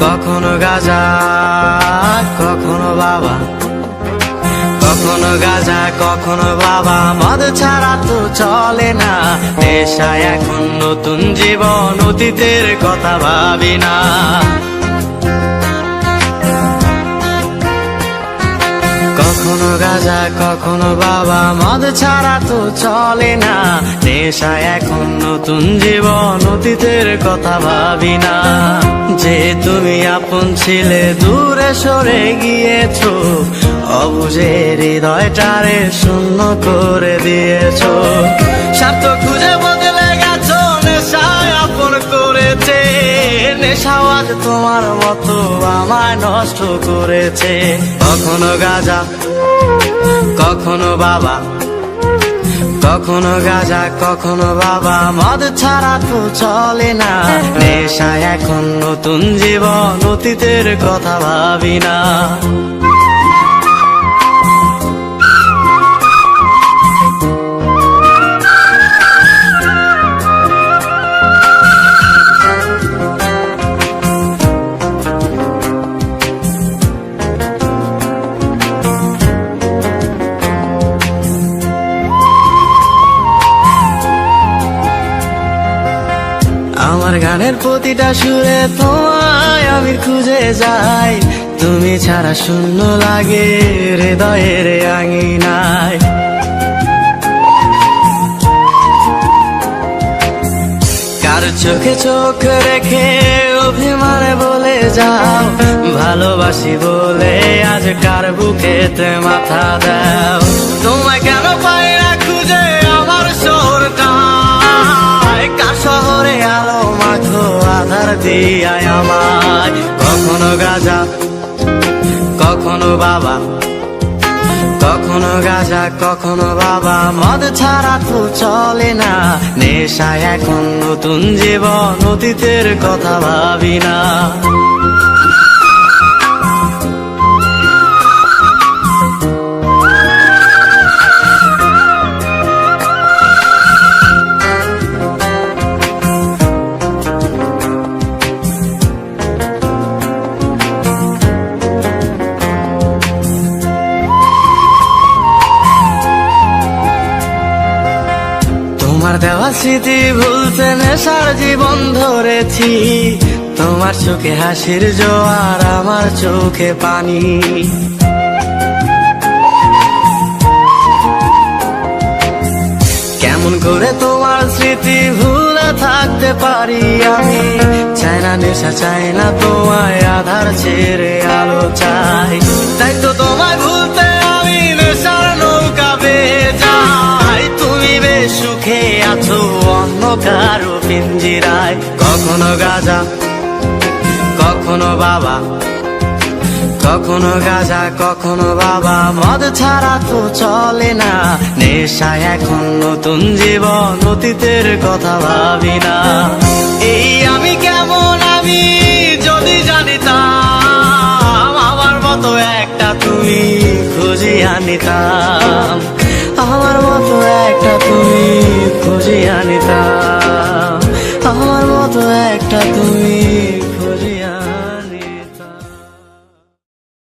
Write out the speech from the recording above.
কখনো গাঁজা কখনো বাবা, কখনো গাঁজা কখনো বাবা, মদ ছাড়া তো চলে না। নেশায় এখন নতুন জীবন, অতীতের কথা ভাবি না। কখনো গাঁজা কখনো বাবা, মদ ছাড়া তো চলে না। নেশায় এখন নতুন জীবন, অতীতের কথা ভাবি না। যে তুমি আপন ছিলে দূরে সরে গিয়েছো, অবুঝে হৃদয়টারে শূন্য করে দিয়েছো। স্বার্থ খুঁজে বদলে গেছো, নেশায় আপন করেছে। নেশাও আজ তোমার মতো আমায় নষ্ট করেছে। কখনো গাঁজা কখনো বাবা, কখনো গাঁজা কখনো বাবা, মদ ছাড়া তো চলে না। নেশায় এখন নতুন জীবন, অতীতের কথা ভাবি না। আমার গানের প্রতিটা সুরে তোমায় আমি খুঁজে যাই। তুমি ছাড়া শূন্য লাগে হৃদয়ের আঙিনায়। কার চোখে চোখ রেখে অভিমানে বলে যাও, ভালোবাসি বলে আজ কার বুকেতে মাথা দাও। তোমায় কেন পাই না খুঁজে আমার শহরটা, কার শহরে আলো মাখো আধার দিয়ায় আমায়। কখনো গাঁজা কখনো বাবা, কখনো গাঁজা কখনো বাবা, মদ ছাড়া তো চলে না। নেশায় এখন নতুন জীবন, অতীতের কথা ভাবি না। তোমার দেওয়া স্মৃতি ভুলতে নেশার জীবন ধরেছি। তোমার চোখে হাসির জোয়ার, আমার চোখে পানি। কেমন করে তোমার স্মৃতি ভুলে থাকতে পারি আমি। চাই না নেশা, চাই না তোমায় আধার ছেড়ে আলো চাই। তাই তো তোমায় ভুলতে আমি নেশার নৌকা বেয়ে যাই। তুমি বেশ সুখে আছো অন্য কারো পিঞ্জিরায়। কখনো গাঁজা কখনো বাবা, কখনো গাঁজা কখনো বাবা, মদ ছাড়া তো চলে না। নেশায় এখন নতুন জীবন, অতীতের কথা ভাবি না। এই আমি কেমন আমি যদি জানিতাম, আমার মতো একটা তুমি খুঁজিয়া নিতাম। আমার মতো একটা তুমি খুঁজিয়া নিতাম। আমার মতো একটা তুমি